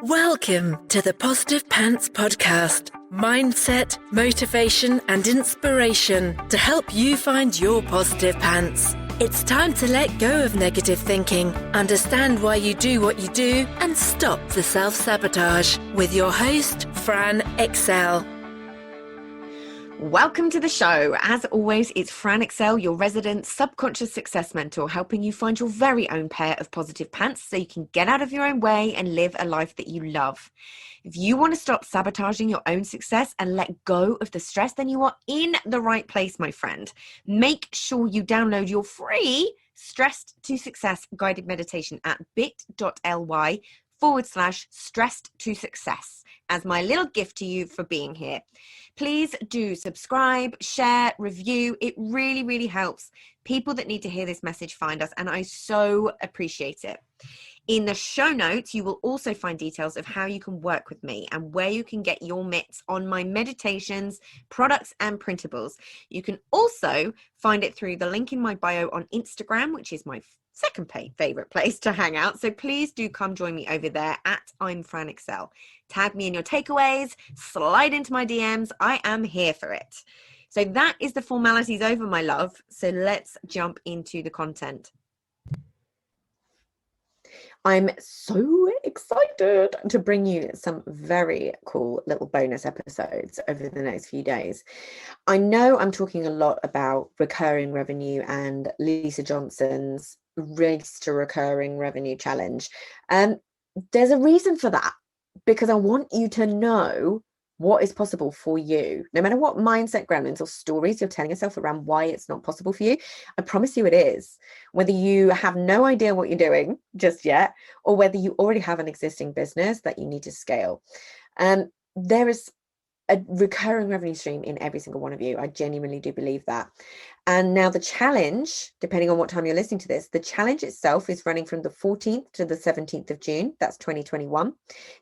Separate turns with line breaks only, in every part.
Welcome to the Positive Pants Podcast. Mindset, motivation, and inspiration to help you find your positive pants. It's time to let go of negative thinking, understand why you do what you do, and stop the self-sabotage with your host, Fran Excel.
Welcome to the show. As always, it's Fran Excel, your resident subconscious success mentor, helping you find your very own pair of positive pants so you can get out of your own way and live a life that you love. If you want to stop sabotaging your own success and let go of the stress, then you are in the right place, my friend. Make sure you download your free Stressed to Success guided meditation at bit.ly/stressed to success as my little gift to you for being here. Please do subscribe, share, review. It really, really helps people that need to hear this message find us, and I so appreciate it. In the show notes, you will also find details of how you can work with me and where you can get your mitts on my meditations, products, and printables. You can also find it through the link in my bio on Instagram, which is my second favorite place to hang out. So please do come join me over there at I'm Fran Excel. Tag me in your takeaways, slide into my DMs. I am here for it. So that is the formalities over, my love. So let's jump into the content. I'm so excited to bring you some very cool little bonus episodes over the next few days. I know I'm talking a lot about recurring revenue and Lisa Johnson's Race to Recurring Revenue Challenge. There's a reason for that, because I want you to know what is possible for you. No matter what mindset gremlins or stories you're telling yourself around why it's not possible for you, I promise you it is. Whether you have no idea what you're doing just yet, or whether you already have an existing business that you need to scale. There is a recurring revenue stream in every single one of you. I genuinely do believe that. And now the challenge, depending on what time you're listening to this, the challenge itself is running from the 14th to the 17th of June. That's 2021.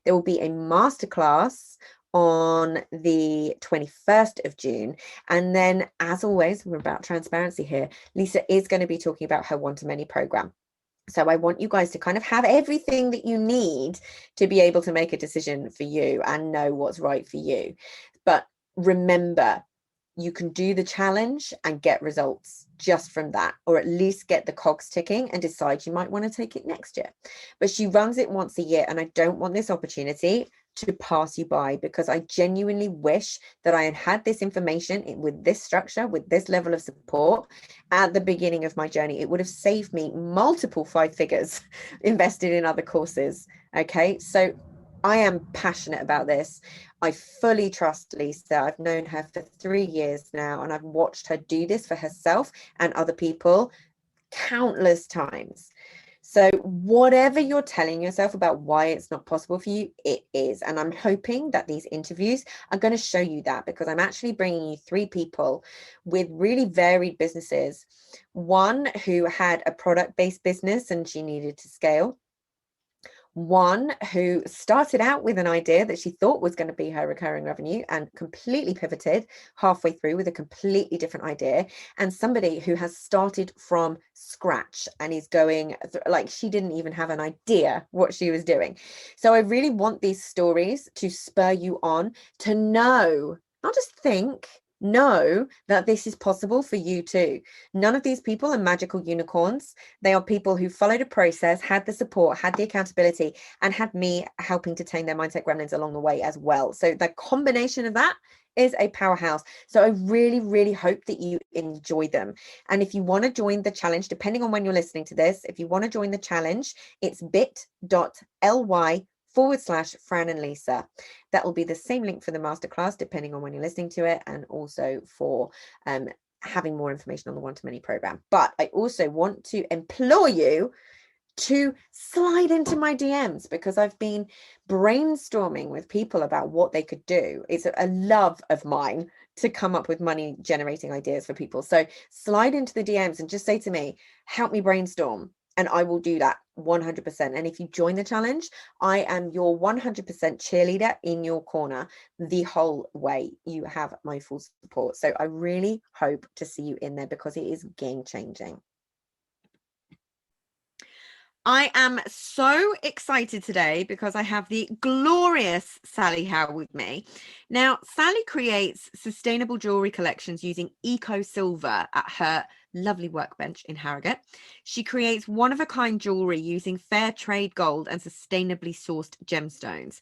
There will be a masterclass on the 21st of June. And then, as always, we're about transparency here. Lisa is going to be talking about her one-to-many program. So I want you guys to kind of have everything that you need to be able to make a decision for you and know what's right for you. But remember, you can do the challenge and get results just from that, or at least get the cogs ticking and decide you might want to take it next year. But she runs it once a year, and I don't want this opportunity to pass you by, because I genuinely wish that I had had this information with this structure, with this level of support at the beginning of my journey. It would have saved me multiple 5 figures invested in other courses. Okay, so I am passionate about this. I fully trust Lisa. I've known her for 3 years now, and I've watched her do this for herself and other people countless times. So whatever you're telling yourself about why it's not possible for you, it is. And I'm hoping that these interviews are going to show you that, because I'm actually bringing you 3 people with really varied businesses. One who had a product-based business and she needed to scale. One who started out with an idea that she thought was going to be her recurring revenue and completely pivoted halfway through with a completely different idea. And somebody who has started from scratch and is going like she didn't even have an idea what she was doing. So I really want these stories to spur you on to know, not just think, know that this is possible for you too. None of these people are magical unicorns. They are people who followed a process, had the support, had the accountability, and had me helping to tame their mindset gremlins along the way as well. So the combination of that is a powerhouse. So I really, really hope that you enjoy them. And if you want to join the challenge, depending on when you're listening to this, if you want to join the challenge, it's bit.ly/Fran and Lisa. That will be the same link for the masterclass, depending on when you're listening to it, and also for having more information on the one-to-many program. But I also want to implore you to slide into my DMs, because I've been brainstorming with people about what they could do. It's a love of mine to come up with money generating ideas for people. So slide into the DMs and just say to me, help me brainstorm. And I will do that 100%. And if you join the challenge, I am your 100% cheerleader in your corner the whole way. You have my full support. So I really hope to see you in there, because it is game changing. I am so excited today because I have the glorious Sally Howe with me. Now, Sally creates sustainable jewellery collections using eco silver at her lovely workbench in Harrogate. She creates one-of-a-kind jewellery using Fairtrade Gold and sustainably sourced gemstones.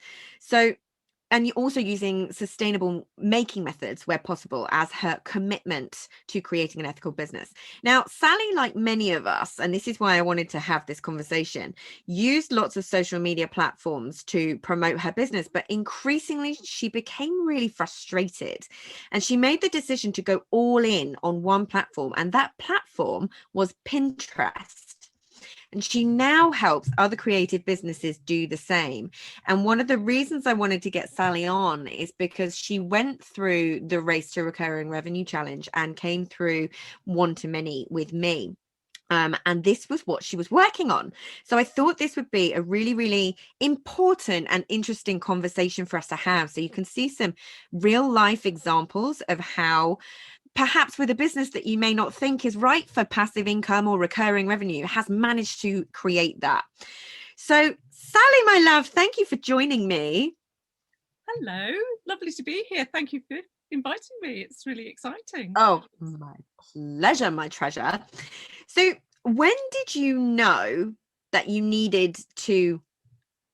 And you're also using sustainable making methods where possible as her commitment to creating an ethical business. Now, Sally, like many of us, and this is why I wanted to have this conversation, used lots of social media platforms to promote her business, but increasingly she became really frustrated. And she made the decision to go all in on one platform, and that platform was Pinterest. And she now helps other creative businesses do the same. And one of the reasons I wanted to get Sally on is because she went through the Race to Recurring Revenue Challenge and came through one to many with me. And this was what she was working on. So I thought this would be a really, really important and interesting conversation for us to have. So you can see some real life examples of how perhaps with a business that you may not think is right for passive income or recurring revenue has managed to create that. So Sally, my love, thank you for joining me.
Hello, lovely to be here. Thank you for inviting me. It's really exciting.
Oh, my pleasure, my treasure. So when did you know that you needed to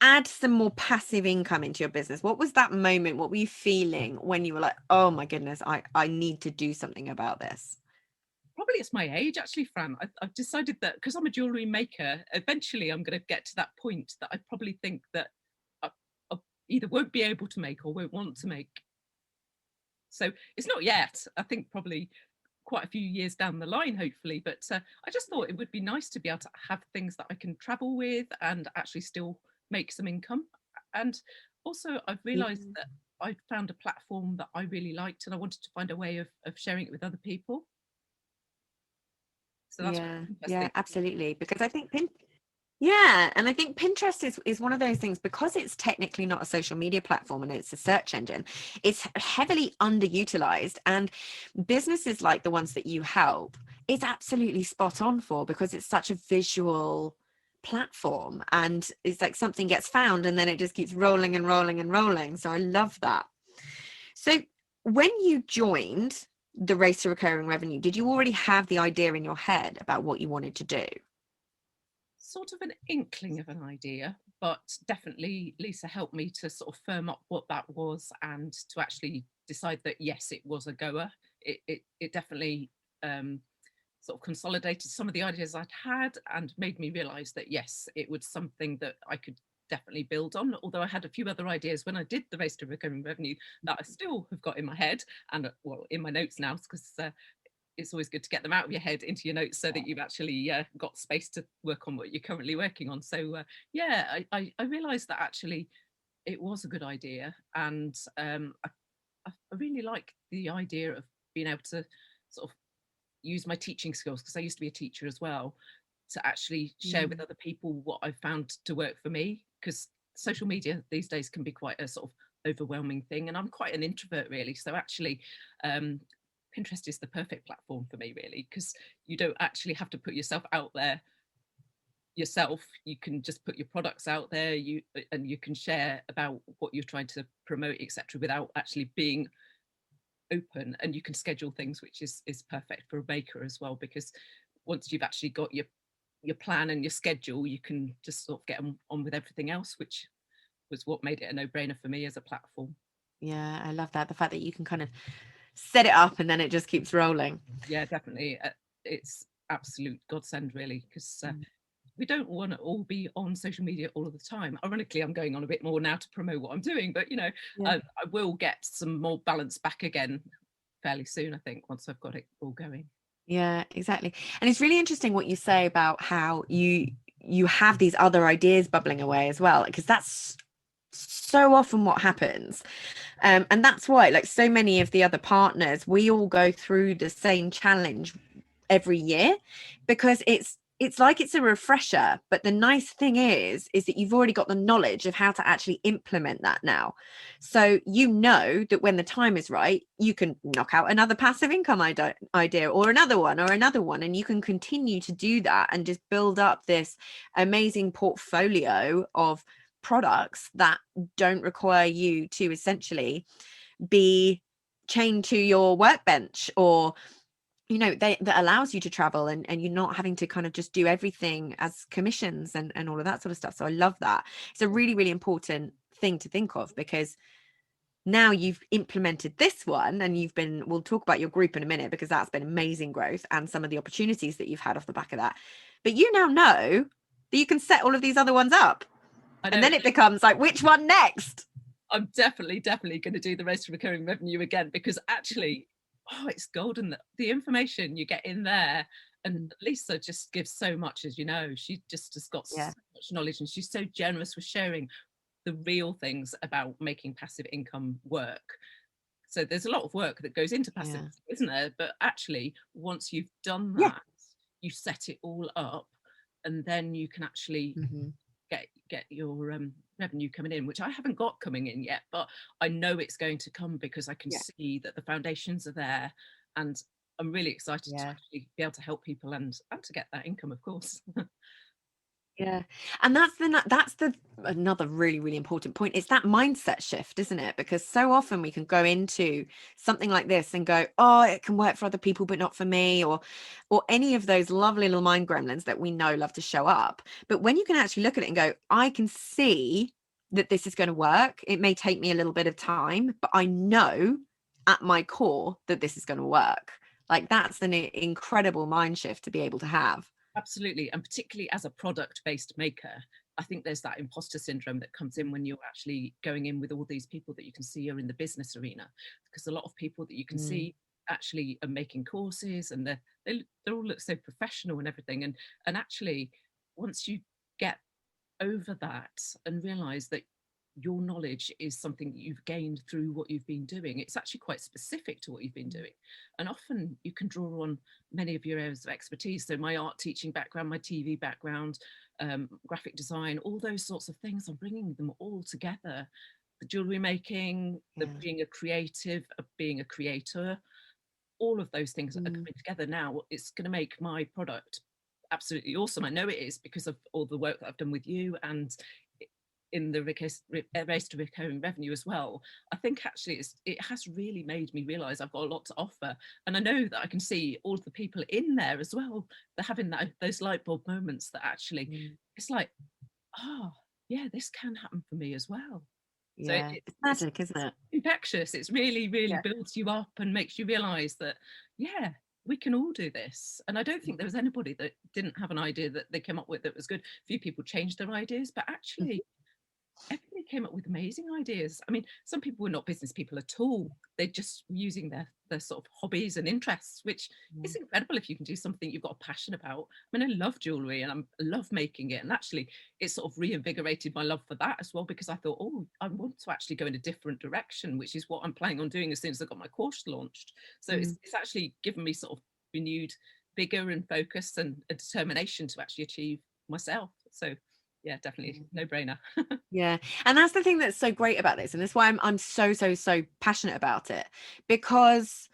add some more passive income into your business? What was that moment? What were you feeling when you were like, oh my goodness, I need to do something about this?
Probably it's my age, actually, Fran. I've decided that because I'm a jewellery maker, eventually I'm going to get to that point that I probably think that I either won't be able to make or won't want to make. So it's not yet. I think probably quite a few years down the line, hopefully. But I just thought it would be nice to be able to have things that I can travel with and actually still make some income. And also I've realized that I found a platform that I really liked and I wanted to find a way of sharing it with other people. So that's
yeah, absolutely. Because I think and I think Pinterest is one of those things, because it's technically not a social media platform and it's a search engine, it's heavily underutilized, and businesses like the ones that you help, it's absolutely spot on for, because it's such a visual platform and it's like something gets found and then it just keeps rolling and rolling and rolling. So I love that. So when you joined the Race to Recurring Revenue, did you already have the idea in your head about what you wanted to do?
Sort of an inkling of an idea, but definitely Lisa helped me to sort of firm up what that was and to actually decide that yes, it was a goer. It definitely sort of consolidated some of the ideas I'd had and made me realise that yes, it was something that I could definitely build on, although I had a few other ideas when I did the Race to Recurring Revenue that I still have got in my head and well in my notes now, because it's always good to get them out of your head into your notes so that you've actually got space to work on what you're currently working on. So I realised that actually it was a good idea, and I really like the idea of being able to sort of use my teaching skills, because I used to be a teacher as well, to actually share with other people what I've found to work for me, because social media these days can be quite a sort of overwhelming thing, and I'm quite an introvert really, so actually Pinterest is the perfect platform for me really, because you don't actually have to put yourself out there yourself. You can just put your products out there, and you can share about what you're trying to promote, etc., without actually being open, and you can schedule things, which is perfect for a baker as well, because once you've actually got your plan and your schedule, you can just sort of get on with everything else, which was what made it a no-brainer for me as a platform.
Yeah, I love that, the fact that you can kind of set it up and then it just keeps rolling.
Yeah, definitely. It's absolute godsend really, because we don't want to all be on social media all of the time. Ironically, I'm going on a bit more now to promote what I'm doing, but I will get some more balance back again fairly soon, I think, once I've got it all going.
Yeah, exactly. And it's really interesting what you say about how you have these other ideas bubbling away as well, because that's so often what happens. And that's why, like so many of the other partners, we all go through the same challenge every year, because it's it's like it's a refresher, but the nice thing is that you've already got the knowledge of how to actually implement that now. So you know that when the time is right, you can knock out another passive income idea or another one, and you can continue to do that and just build up this amazing portfolio of products that don't require you to essentially be chained to your workbench, or that allows you to travel, and you're not having to kind of just do everything as commissions and all of that sort of stuff. So I love that. It's a really, really important thing to think of, because now you've implemented this one, and we'll talk about your group in a minute, because that's been amazing growth and some of the opportunities that you've had off the back of that. But you now know that you can set all of these other ones up, and then it becomes like, which one next?
I'm definitely going to do the race to recurring revenue again, because actually, it's golden, the information you get in there. And Lisa just gives so much, as you know. She just has got so much knowledge, and she's so generous with sharing the real things about making passive income work. So there's a lot of work that goes into passive, isn't there? But actually, once you've done that, you set it all up, and then you can actually get your revenue coming in, which I haven't got coming in yet, but I know it's going to come, because I can see that the foundations are there, and I'm really excited to actually be able to help people and to get that income, of course.
And that's the another really, really important point. It's that mindset shift, isn't it? Because so often we can go into something like this and go, oh, it can work for other people but not for me, or any of those lovely little mind gremlins that we know love to show up. But when you can actually look at it and go, I can see that this is going to work. It may take me a little bit of time, but I know at my core that this is going to work. Like, that's an incredible mind shift to be able to have.
Absolutely. And particularly as a product-based maker, I think there's that imposter syndrome that comes in when you're actually going in with all these people that you can see are in the business arena, because a lot of people that you can see actually are making courses, and they all look so professional and everything. And actually, once you get over that and realize that your knowledge is something that you've gained through what you've been doing, it's actually quite specific to what you've been doing, and often you can draw on many of your areas of expertise. So my art teaching background, my TV background, graphic design, all those sorts of things, I'm bringing them all together. The jewellery making, the being a creative, being a creator, all of those things are coming together now. It's going to make my product absolutely awesome. I know it is, because of all the work that I've done with you, and in the race to recurring revenue as well. I think actually it has really made me realise I've got a lot to offer, and I know that I can see all of the people in there as well. They're having those light bulb moments that actually it's like, this can happen for me as well. So
it's magic, isn't it?
Infectious. It's really builds you up and makes you realise that we can all do this. And I don't think there was anybody that didn't have an idea that they came up with that was good. A few people changed their ideas, but actually everybody came up with amazing ideas. I mean, some people were not business people at all. They're just using their sort of hobbies and interests, which is incredible if you can do something you've got a passion about. I mean, I love jewellery and I love making it. And actually, it sort of reinvigorated my love for that as well, because I thought, I want to actually go in a different direction, which is what I'm planning on doing as soon as I got my course launched. So it's actually given me sort of renewed vigor and focus and a determination to actually achieve myself. So yeah, definitely no brainer.
And that's the thing that's so great about this, and that's why I'm so passionate about it, because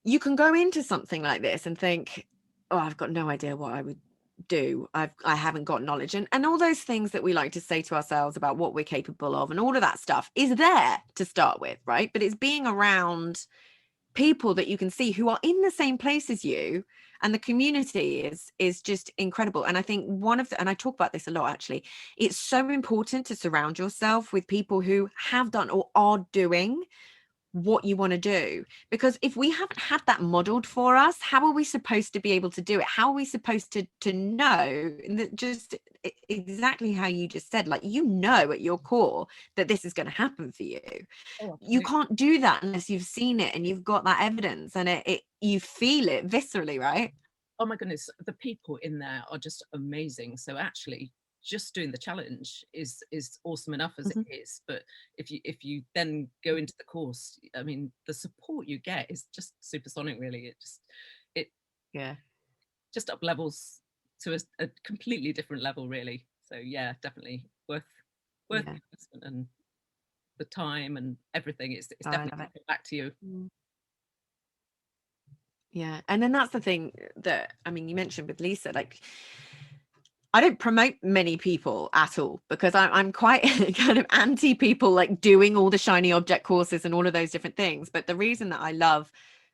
you can go into something like this and think, I've got no idea what I would do. I haven't got knowledge, and all those things that we like to say to ourselves about what we're capable of, and all of that stuff is there to start with, right? But it's being around people that you can see who are in the same place as you, and the community is just incredible. And I think and I talk about this a lot actually, it's so important to surround yourself with people who have done or are doing what you want to do, because if we haven't had that modeled for us, how are we supposed to be able to do it? How are we supposed to know that, just exactly how you just said, like, at your core that this is going to happen for you? You can't do that unless you've seen it and you've got that evidence, and you feel it viscerally, right?
Oh my goodness, the people in there are just amazing. So actually just doing the challenge is awesome enough as it is, but if you then go into the course, I mean, the support you get is just supersonic, really. It just up levels to a completely different level, really. So yeah, definitely worth the investment and the time and everything. It's definitely coming back to you.
Yeah. And then that's the thing that, I mean, you mentioned with Lisa, like, I don't promote many people at all, because I'm quite kind of anti people like doing all the shiny object courses and all of those different things. But the reason that I love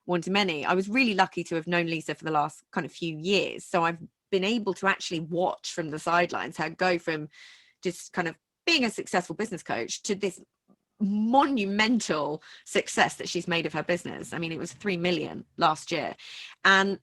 One to Many, I was really lucky to have known Lisa for the last kind of few years. So I've been able to actually watch from the sidelines her go from just kind of being a successful business coach to this monumental success that she's made of her business. I mean, it was 3 million last year. And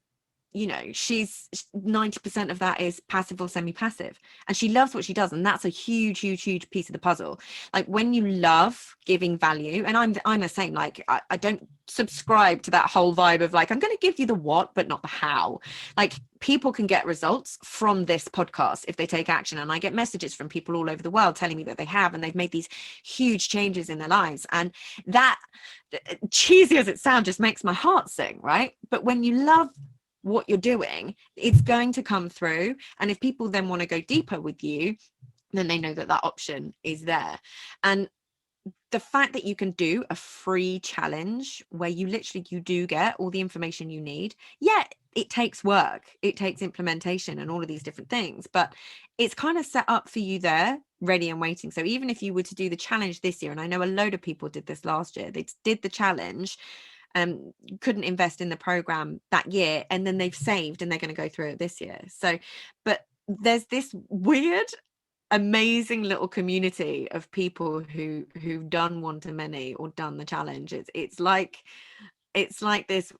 you know, she's 90% of that is passive or semi-passive, and she loves what she does, and that's a huge piece of the puzzle. Like, when you love giving value, and I'm the same, like I don't subscribe to that whole vibe of like, I'm going to give you the what but not the how. Like, people can get results from this podcast if they take action, and I get messages from people all over the world telling me that they have, and they've made these huge changes in their lives, and that, cheesy as it sounds, just makes my heart sing, right? But when you love what you're doing, it's going to come through. And if people then want to go deeper with you, then they know that that option is there. And the fact that you can do a free challenge where you do get all the information you need, it takes work, it takes implementation and all of these different things, but it's kind of set up for you there, ready and waiting. So even if you were to do the challenge this year, and I know a load of people did this last year, they did the challenge, couldn't invest in the program that year, and then they've saved and they're going to go through it this year. So, but there's this weird, amazing little community of people who've done One to Many or done the challenge. It's like this,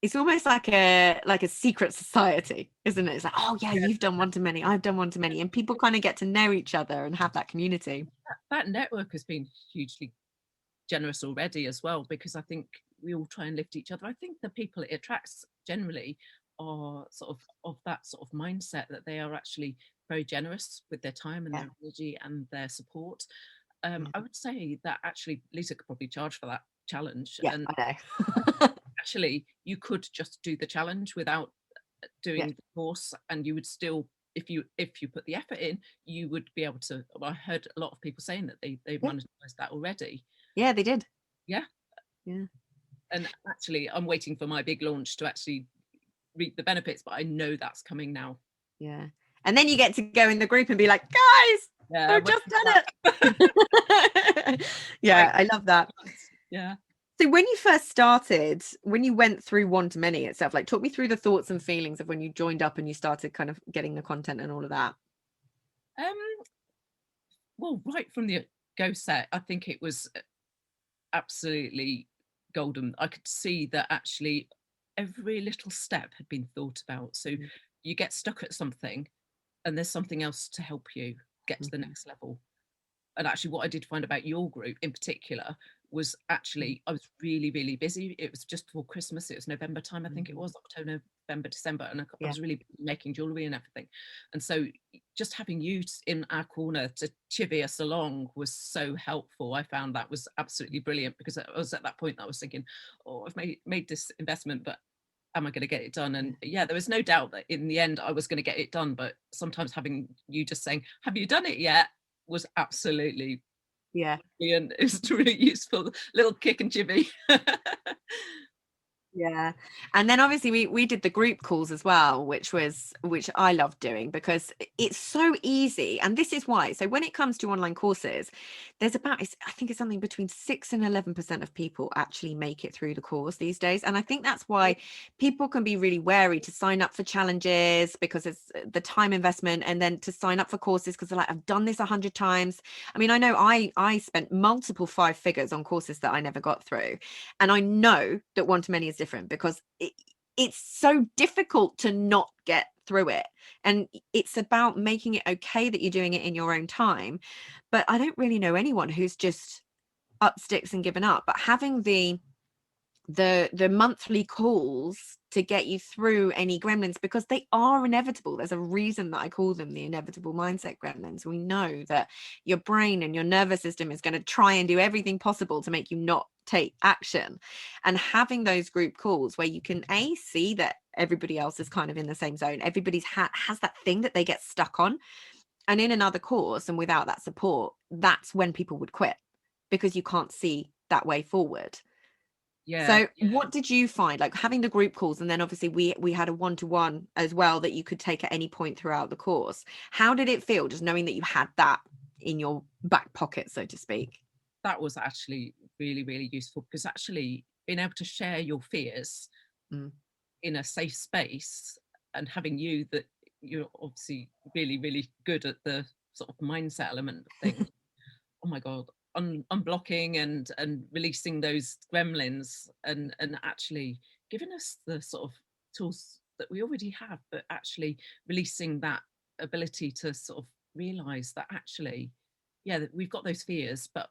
it's almost like a secret society, isn't it? It's like, oh yeah, you've done One to Many, I've done One to Many, and people kind of get to know each other and have that community.
That network has been hugely generous already as well, because I think we all try and lift each other. I think the people it attracts generally are sort of that sort of mindset, that they are actually very generous with their time and their energy and their support. I would say that actually Lisa could probably charge for that challenge. And
I know.
actually you could just do the challenge without doing the course, and you would still, if you put the effort in, you would be able to. Well, I heard a lot of people saying that they've monetized that already.
Yeah, they did.
Yeah. And actually, I'm waiting for my big launch to actually reap the benefits, but I know that's coming now.
Yeah. And then you get to go in the group and be like, guys, I've just done it. I love that.
Yeah.
So when you first started, when you went through One to Many itself, like, talk me through the thoughts and feelings of when you joined up and you started kind of getting the content and all of that.
Well, right from the go set, I think it was absolutely golden. I could see that actually every little step had been thought about. So you get stuck at something and there's something else to help you get to the next level. And actually what I did find about your group in particular was actually I was really busy. It was just before Christmas. It was November time, I think it was October, November, December, and I was really making jewellery and everything. And so just having you in our corner to chivvy us along was so helpful. I found that was absolutely brilliant, because I was at that point that I was thinking, oh, I've made this investment, but am I going to get it done? And there was no doubt that in the end I was going to get it done. But sometimes having you just saying, have you done it yet, was absolutely brilliant. It was really useful, little kick and chivvy.
Yeah. And then obviously we did the group calls as well, which I love doing, because it's so easy. And this is why. So when it comes to online courses, there's I think it's something between 6 and 11% of people actually make it through the course these days. And I think that's why people can be really wary to sign up for challenges, because it's the time investment, and then to sign up for courses because they're like, I've done this 100 times. I mean, I know I spent multiple 5 figures on courses that I never got through. And I know that One to Many is different, because it's so difficult to not get through it, and it's about making it okay that you're doing it in your own time. But I don't really know anyone who's just up sticks and given up. But having the monthly calls to get you through any gremlins, because they are inevitable. There's a reason that I call them the inevitable mindset gremlins. We know that your brain and your nervous system is going to try and do everything possible to make you not take action. And having those group calls where you can see that everybody else is kind of in the same zone. Everybody's has that thing that they get stuck on. And in another course and without that support, that's when people would quit, because you can't see that way forward. So what did you find, like having the group calls, and then obviously we had a one-to-one as well that you could take at any point throughout the course? How did it feel just knowing that you had that in your back pocket, so to speak?
That was actually really, really useful, because actually being able to share your fears in a safe space, and having you that you're obviously really, really good at the sort of mindset element of things. Oh my God, unblocking and releasing those gremlins, and actually giving us the sort of tools that we already have, but actually releasing that ability to sort of realize that actually, that we've got those fears, but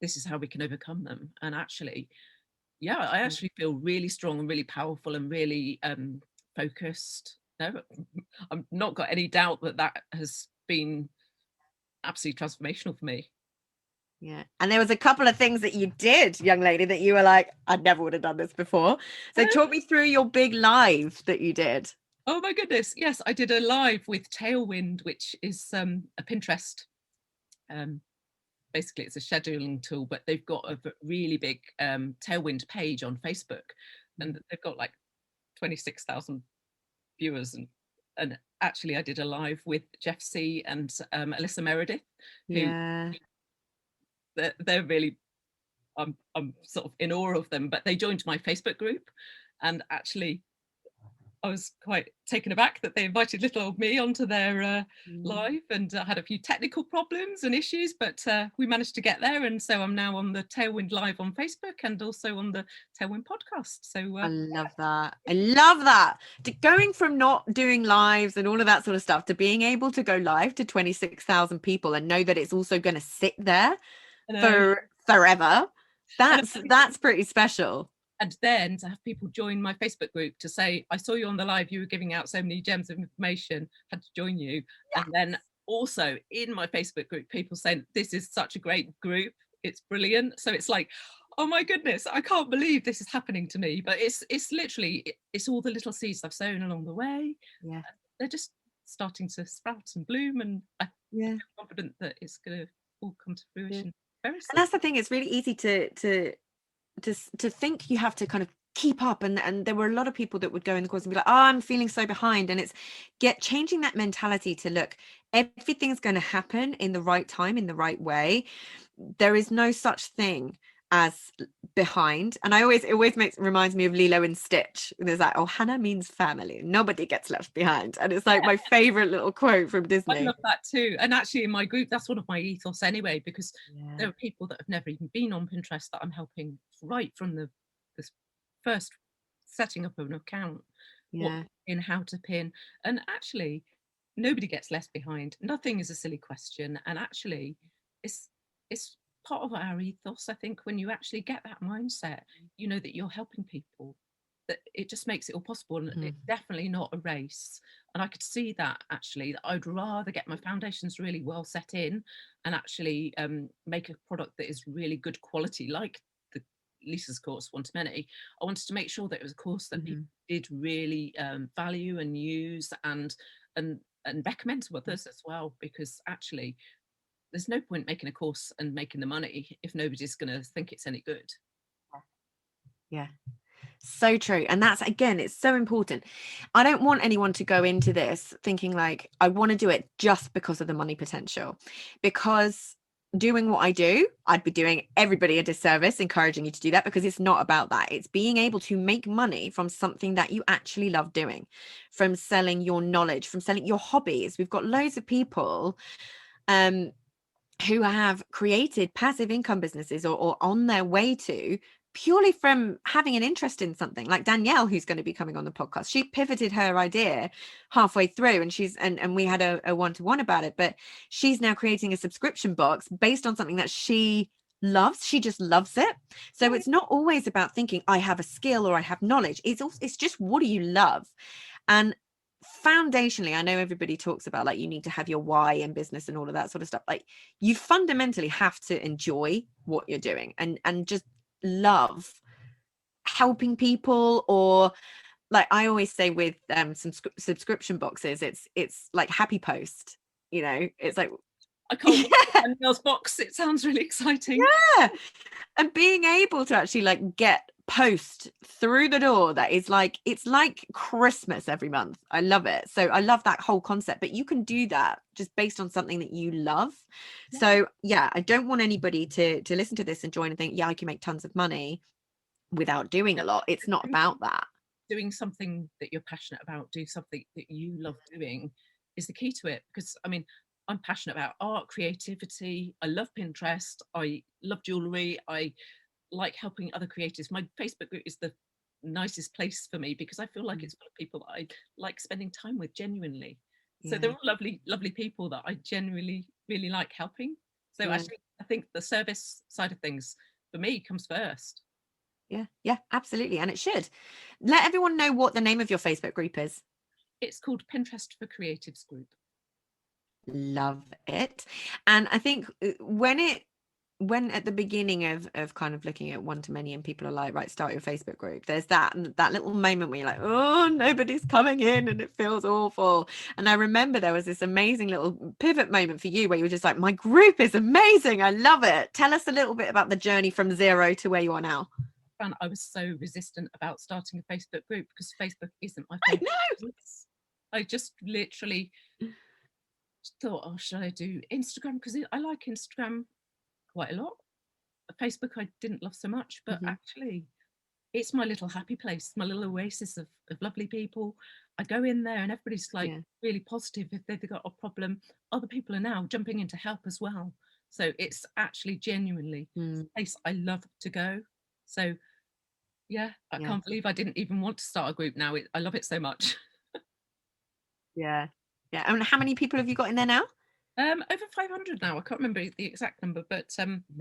this is how we can overcome them. And actually, I actually feel really strong and really powerful and really focused. No, I've not got any doubt that has been absolutely transformational for me.
Yeah. And there was a couple of things that you did, young lady, that you were like, I never would have done this before. So talk me through your big live that you did.
Oh my goodness. Yes, I did a live with Tailwind, which is a Pinterest. Basically, it's a scheduling tool, but they've got a really big Tailwind page on Facebook, and they've got like 26,000 viewers. And actually, I did a live with Jeff C and Alyssa Meredith, who they're really, I'm sort of in awe of them, but they joined my Facebook group, and actually I was quite taken aback that they invited little old me onto their live, and I had a few technical problems and issues, but we managed to get there. And so I'm now on the Tailwind live on Facebook and also on the Tailwind podcast. So
I love that. I love that. Going from not doing lives and all of that sort of stuff to being able to go live to 26,000 people and know that it's also going to sit there for forever. That's pretty special.
And then to have people join my Facebook group to say, I saw you on the live, you were giving out so many gems of information, had to join you. Yes. And then also in my Facebook group, people saying, this is such a great group, it's brilliant. So it's like, oh my goodness, I can't believe this is happening to me. But it's literally, it's all the little seeds I've sown along the way.
Yeah,
they're just starting to sprout and bloom, and I'm confident that it's going to all come to fruition.
And that's the thing, it's really easy to think you have to kind of keep up, and there were a lot of people that would go in the course and be like, oh, I'm feeling so behind. And it's changing that mentality to look, everything's going to happen in the right time, in the right way. There is no such thing as behind. And it always reminds me of Lilo and Stitch. There's like, oh, Hannah means family, nobody gets left behind. And it's like my favorite little quote from Disney.
I love that too. And actually in my group, that's one of my ethos anyway, because there are people that have never even been on Pinterest that I'm helping right from the first setting up of an account, in how to pin. And actually nobody gets left behind. Nothing is a silly question. And actually it's part of our ethos. I think when you actually get that mindset, you know that you're helping people, that it just makes it all possible. And it's definitely not a race. And I could see that actually, that I'd rather get my foundations really well set in and actually make a product that is really good quality, like the Lisa's course, One to Many. I wanted to make sure that it was a course that people did really value and use and recommend to others as well, because actually there's no point making a course and making the money if nobody's going to think it's any good.
Yeah, so true. And that's, again, it's so important. I don't want anyone to go into this thinking like, I want to do it just because of the money potential, because doing what I do, I'd be doing everybody a disservice encouraging you to do that, because it's not about that. It's being able to make money from something that you actually love doing, from selling your knowledge, from selling your hobbies. We've got loads of people who have created passive income businesses or on their way to, purely from having an interest in something. Like Danielle, who's going to be coming on the podcast, she pivoted her idea halfway through, and and we had a one-to-one about it, but she's now creating a subscription box based on something that she loves. She just loves it. So it's not always about thinking I have a skill or I have knowledge. It's just, what do you love? And foundationally, I know everybody talks about like you need to have your why in business and all of that sort of stuff. Like, you fundamentally have to enjoy what you're doing and just love helping people, or like I always say with some subscription boxes, it's like happy post, you know, it's like
I can't wait for my nails box. It sounds really exciting.
yeah, and being able to actually like get post through the door that is like, it's like Christmas every month. I love it. So I love that whole concept, but you can do that just based on something that you love.
Yeah.
So yeah, I don't want anybody to listen to this and join and think, yeah, I can make tons of money without doing a lot. It's not about that.
Doing something that you're passionate about, do something that you love doing is the key to it. Because I mean, I'm passionate about art, creativity. I love Pinterest. I love jewellery. I like helping other creators. My Facebook group is the nicest place for me because I feel like it's full of people that I like spending time with genuinely. So they're all lovely, lovely people that I genuinely really like helping. So actually, I think the service side of things for me comes first.
Yeah, absolutely. And it should. Let everyone know what the name of your Facebook group is.
It's called Pinterest for Creatives Group.
Love it. And I think when at the beginning of kind of looking at one-to-many and people are like, right, start your Facebook group, there's that little moment where you're like, oh, nobody's coming in and it feels awful. And I remember there was this amazing little pivot moment for you where you were just like, my group is amazing, I love it. Tell us a little bit about the journey from zero to where you are now.
I was so resistant about starting a Facebook group because Facebook isn't my favorite. I just literally thought, oh, should I do Instagram? Because I like Instagram quite a lot. Facebook I didn't love so much, but actually it's my little happy place, my little oasis of lovely people. I go in there and everybody's like really positive. If they've got a problem, other people are now jumping in to help as well. So it's actually genuinely a place I love to go. So yeah, I can't believe I didn't even want to start a group now. I love it so much.
Yeah. And how many people have you got in there now?
Over 500 now. I can't remember the exact number, but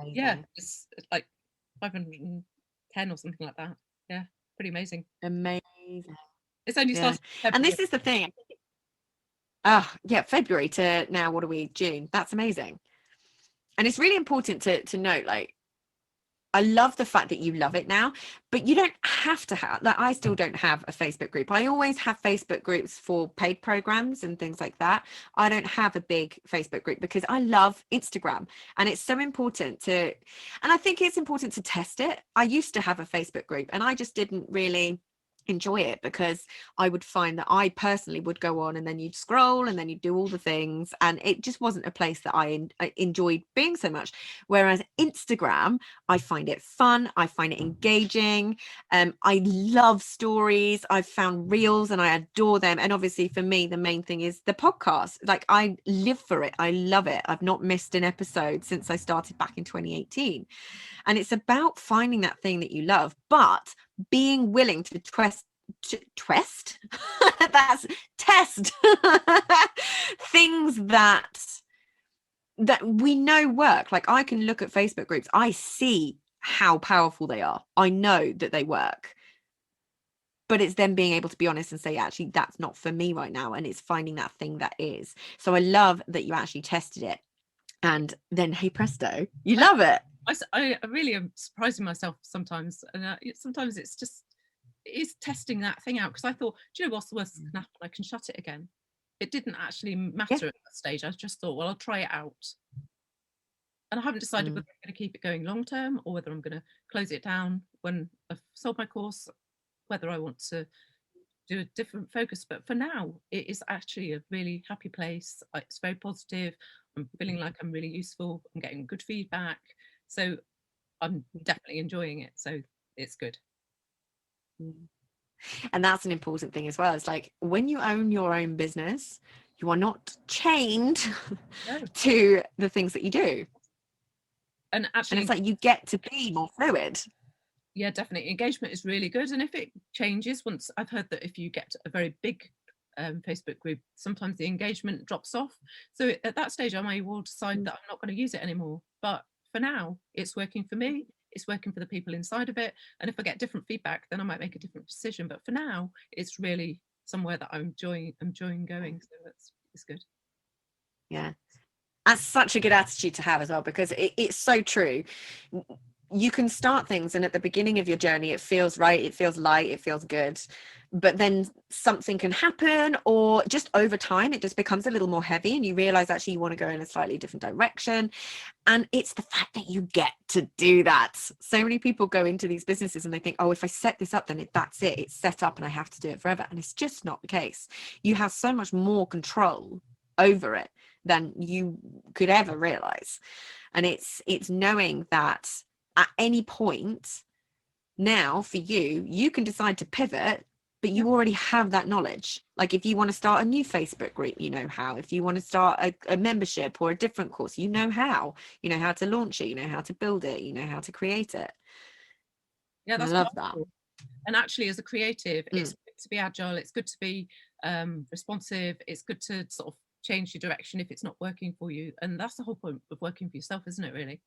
yeah, it's like 510 or something like that. Yeah, pretty amazing.
Amazing.
It's only started February.
And this is the thing. Oh, yeah, February to now, what are we, June? That's amazing. And it's really important to note, like, I love the fact that you love it now, but you don't have to have, like, I still don't have a Facebook group. I always have Facebook groups for paid programs and things like that. I don't have a big Facebook group because I love Instagram, and it's so important and I think it's important to test it. I used to have a Facebook group and I just didn't really enjoy it because I would find that I personally would go on and then you'd scroll and then you'd do all the things, and it just wasn't a place that I enjoyed being so much. Whereas Instagram, I find it fun, I find it engaging, I love stories, I've found reels and I adore them. And obviously for me the main thing is the podcast. Like, I live for it, I love it. I've not missed an episode since I started back in 2018, and it's about finding that thing that you love, but being willing to test that's test things that we know work. Like, I can look at Facebook groups, I see how powerful they are, I know that they work, but it's then being able to be honest and say, actually, that's not for me right now, and it's finding that thing that is. So I love that you actually tested it, and then hey presto, you love it.
I really am surprising myself sometimes, and sometimes it's testing that thing out, because I thought, do you know what's the worst that can happen? I can shut it again. It didn't actually matter at that stage. I just thought, well, I'll try it out, and I haven't decided whether I'm going to keep it going long term or whether I'm going to close it down when I've sold my course, whether I want to do a different focus. But for now, it is actually a really happy place. It's very positive. I'm feeling like I'm really useful. I'm getting good feedback. So I'm definitely enjoying it. So it's good.
And that's an important thing as well. It's like, when you own your own business, you are not chained to the things that you do.
And actually,
it's like you get to be more fluid.
Yeah, definitely. Engagement is really good. And if it changes, once I've heard that if you get a very big Facebook group, sometimes the engagement drops off. So at that stage, I may well decide that I'm not going to use it anymore. But for now, it's working for me. It's working for the people inside of it. And if I get different feedback, then I might make a different decision. But for now, it's really somewhere that I'm enjoying going. So it's good.
Yeah. That's such a good attitude to have as well, because it's so true. You can start things, and at the beginning of your journey, it feels right, it feels light, it feels good. but then something can happen, or just over time it just becomes a little more heavy and you realize actually you want to go in a slightly different direction. And it's the fact that you get to do that. So many people go into these businesses and they think, oh, if I set this up, then that's it, it's set up and I have to do it forever. And it's just not the case. You have so much more control over it than you could ever realize. And it's knowing that at any point now for you can decide to pivot, but you already have that knowledge. Like if you want to start a new Facebook group, you know how. If you want to start a membership or a different course, you know how to launch it, you know how to build it, you know how to create it.
Yeah, that's
I love that.
And actually, as a creative, it's good to be agile, it's good to be responsive, it's good to sort of change your direction if it's not working for you. And that's the whole point of working for yourself, isn't it, really?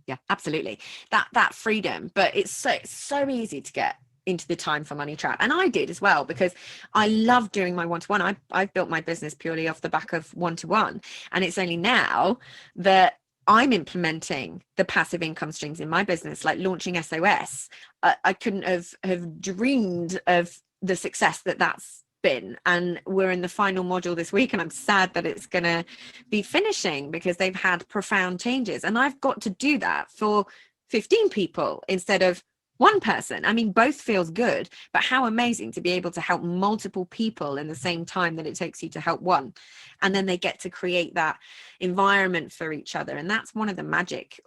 Yeah, absolutely. That freedom. But it's so easy to get into the time for money trap, and I did as well, because I love doing my one-to-one. I've built my business purely off the back of one-to-one, and it's only now that I'm implementing the passive income streams in my business, like launching SOS. I couldn't have dreamed of the success that's been, and we're in the final module this week, and I'm sad that it's going to be finishing because they've had profound changes, and I've got to do that for 15 people instead of one person. I mean, both feels good, but how amazing to be able to help multiple people in the same time that it takes you to help one, and then they get to create that environment for each other. And that's one of the magic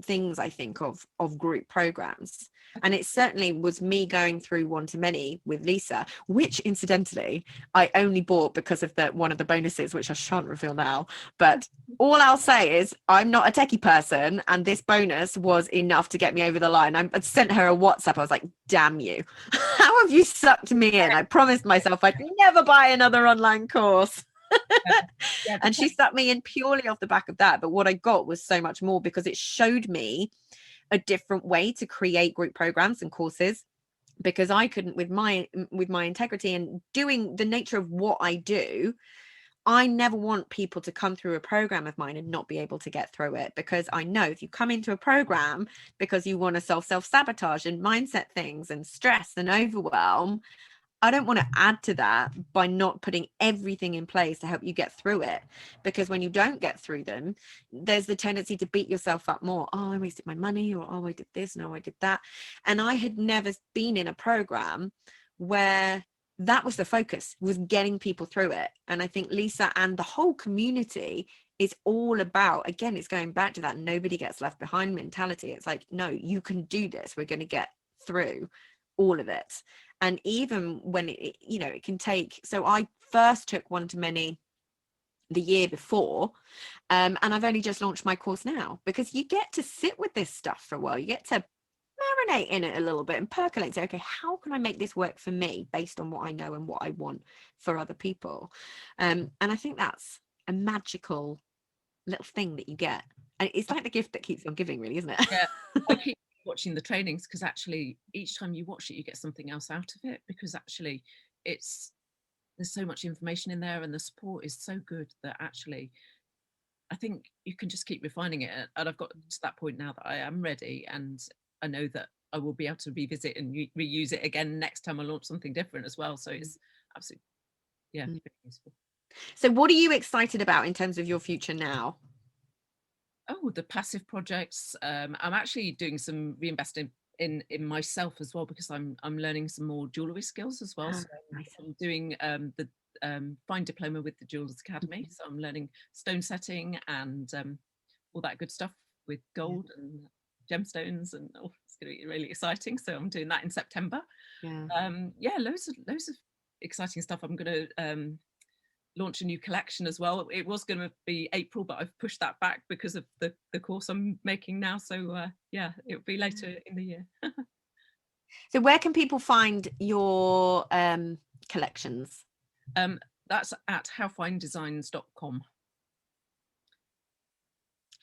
things I think of group programs. And it certainly was me going through one-to-many with Lisa, which incidentally I only bought because of one of the bonuses, which I shan't reveal now. But all I'll say is I'm not a techie person, and this bonus was enough to get me over the line. I sent her a WhatsApp. I was like, damn you, how have you sucked me in? I promised myself I'd never buy another online course. And she sucked me in purely off the back of that. But what I got was so much more, because it showed me a different way to create group programs and courses, because I couldn't, with my integrity and doing the nature of what I do. I never want people to come through a program of mine and not be able to get through it, because I know if you come into a program because you want to self-sabotage and mindset things and stress and overwhelm, I don't want to add to that by not putting everything in place to help you get through it. Because when you don't get through them, there's the tendency to beat yourself up more. Oh, I wasted my money, or oh, I did this, no, I did that. And I had never been in a program where that was the focus, was getting people through it. And I think Lisa and the whole community is all about, again, it's going back to that nobody gets left behind mentality. It's like, no, you can do this. We're going to get through all of it. And even when it can take, so I first took one-to-many the year before, and I've only just launched my course now, because you get to sit with this stuff for a while. You get to marinate in it a little bit and percolate and say, okay, how can I make this work for me based on what I know and what I want for other people? And I think that's a magical little thing that you get. And it's like the gift that keeps on giving, really, isn't it?
Yeah, I keep watching the trainings, because actually each time you watch it you get something else out of it, because actually there's so much information in there, and the support is so good that actually I think you can just keep refining it. And I've got to that point now that I am ready, and I know that I will be able to revisit and reuse it again next time I launch something different as well. So it's absolutely, yeah, really useful.
So what are you excited about in terms of your future now?
Oh, the passive projects. I'm actually doing some reinvesting in myself as well, because I'm learning some more jewellery skills as well. So
nice.
I'm doing the fine diploma with the Jewellers Academy. So I'm learning stone setting and all that good stuff with gold and gemstones, and it's going to be really exciting. So I'm doing that in September. Loads of exciting stuff. I'm going to launch a new collection as well. It was going to be April, but I've pushed that back because of the course I'm making now. So it'll be later in the year.
So where can people find your collections?
That's at howfinedesigns.com.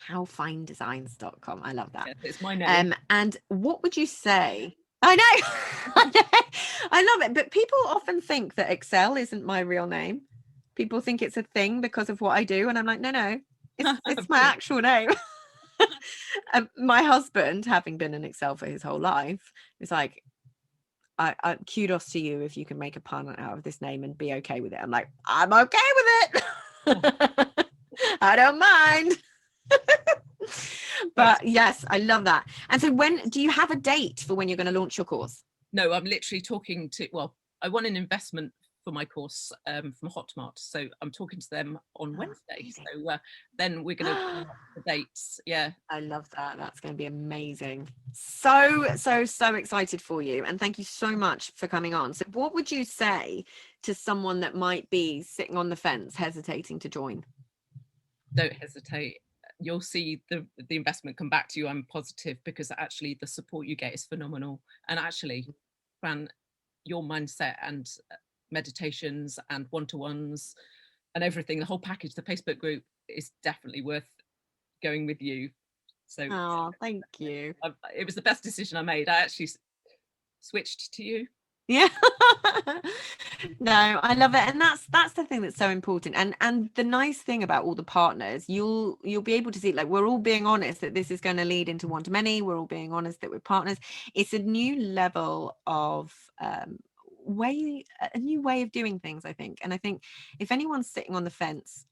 Howfinedesigns.com. I love that.
Yeah, it's my name.
And what would you say? I know. I love it. But people often think that Excel isn't my real name. People think it's a thing because of what I do. And I'm like, no, it's my actual name. My husband, having been in Excel for his whole life, is like, kudos to you if you can make a pun out of this name and be okay with it. I'm like, I'm okay with it. I don't mind. But yes, I love that. And so when do you have a date for when you're going to launch your course?
No, I'm literally talking to, well, I want an investment for my course from Hotmart, so I'm talking to them on Wednesday. So then we're going to the dates. Yeah,
I love that. That's going to be amazing. So excited for you, and thank you so much for coming on. So what would you say to someone that might be sitting on the fence hesitating to join?
Don't hesitate. You'll see the investment come back to you. I'm positive, because actually the support you get is phenomenal. And actually, Fran, your mindset and meditations and one-to-ones and everything, the whole package, the Facebook group, is definitely worth going with you. So
thank you.
It was the best decision I made. I actually switched to you.
Yeah. No, I love it. And that's the thing that's so important. And the nice thing about all the partners, you'll be able to see, like, we're all being honest that this is going to lead into one-to-many. We're all being honest that we're partners. It's a new level of a new way of doing things, I think. And I think if anyone's sitting on the fence,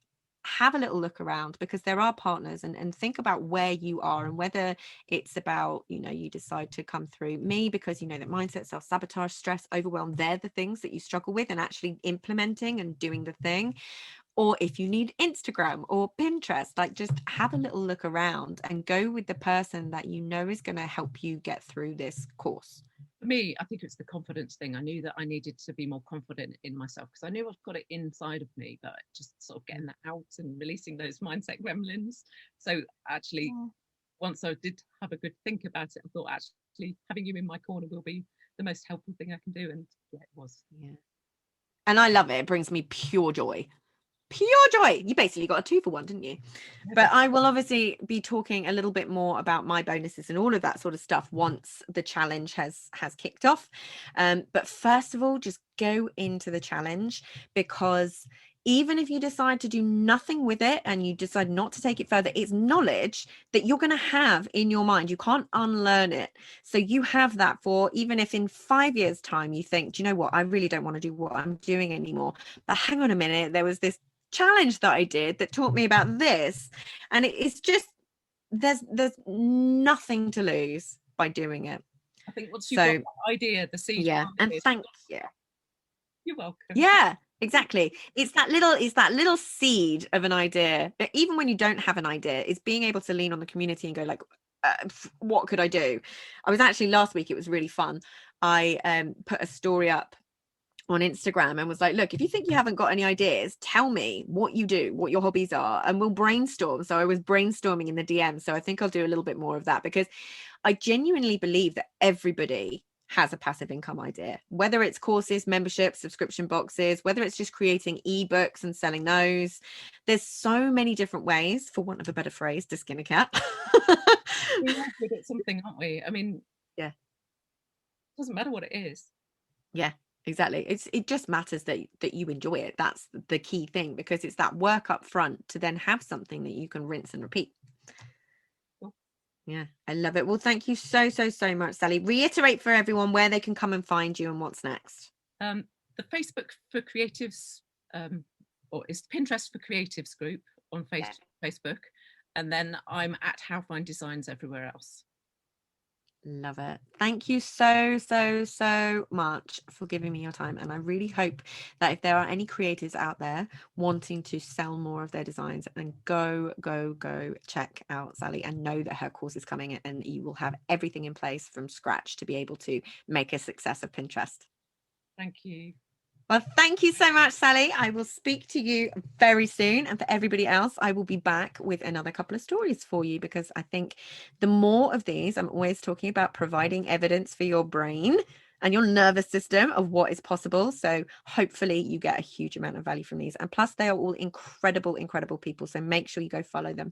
have a little look around, because there are partners, and think about where you are, and whether it's about, you decide to come through me because that mindset, self-sabotage, stress, overwhelm, they're the things that you struggle with, and actually implementing and doing the thing. Or if you need Instagram or Pinterest, like, just have a little look around and go with the person that is going to help you get through this course.
For me, I think it's the confidence thing. I knew that I needed to be more confident in myself, because I knew I've got it inside of me, but just sort of getting that out and releasing those mindset gremlins. So actually, once I did have a good think about it, I thought, actually, having you in my corner will be the most helpful thing I can do. And yeah, it was.
Yeah. And I love it. It brings me pure joy. You basically got a 2-for-1, didn't you? But I will obviously be talking a little bit more about my bonuses and all of that sort of stuff once the challenge has kicked off. But first of all, just go into the challenge, because even if you decide to do nothing with it and you decide not to take it further, it's knowledge that you're going to have in your mind. You can't unlearn it. So you have that for, even if in 5 years' time you think, do you know what, I really don't want to do what I'm doing anymore. But hang on a minute, there was this challenge that I did that taught me about this, and it's just, there's nothing to lose by doing it.
I think once you've got the idea, the seed.
Yeah, and thank you.
You're welcome.
Yeah, exactly. It's that little seed of an idea. Even when you don't have an idea, is being able to lean on the community and go, like, what could I do? I was actually, last week, it was really fun. I put a story up on Instagram and was like, look, if you think you haven't got any ideas, tell me what you do, what your hobbies are, and we'll brainstorm. So I was brainstorming in the DM. So I think I'll do a little bit more of that, because I genuinely believe that everybody has a passive income idea, whether it's courses, memberships, subscription boxes, whether it's just creating ebooks and selling those. There's so many different ways, for want of a better phrase, to skin a cat.
We're all good at something, aren't we? I mean,
yeah,
it doesn't matter what it is.
Yeah, exactly. It just matters that you enjoy it. That's the key thing, because it's that work up front to then have something that you can rinse and repeat. Yeah, I love it. Well, thank you so much, Sally. Reiterate for everyone where they can come and find you and what's next.
The Facebook for Creatives, or it's Pinterest for Creatives group on Facebook, and then I'm at How Fine Designs everywhere else.
Love it. Thank you so much for giving me your time, and I really hope that if there are any creators out there wanting to sell more of their designs, then go check out Sally and know that her course is coming, and you will have everything in place from scratch to be able to make a success of Pinterest.
Thank you.
Well, thank you so much, Sally. I will speak to you very soon. And for everybody else, I will be back with another couple of stories for you, because I think the more of these, I'm always talking about providing evidence for your brain and your nervous system of what is possible. So hopefully you get a huge amount of value from these. And plus, they are all incredible people. So make sure you go follow them.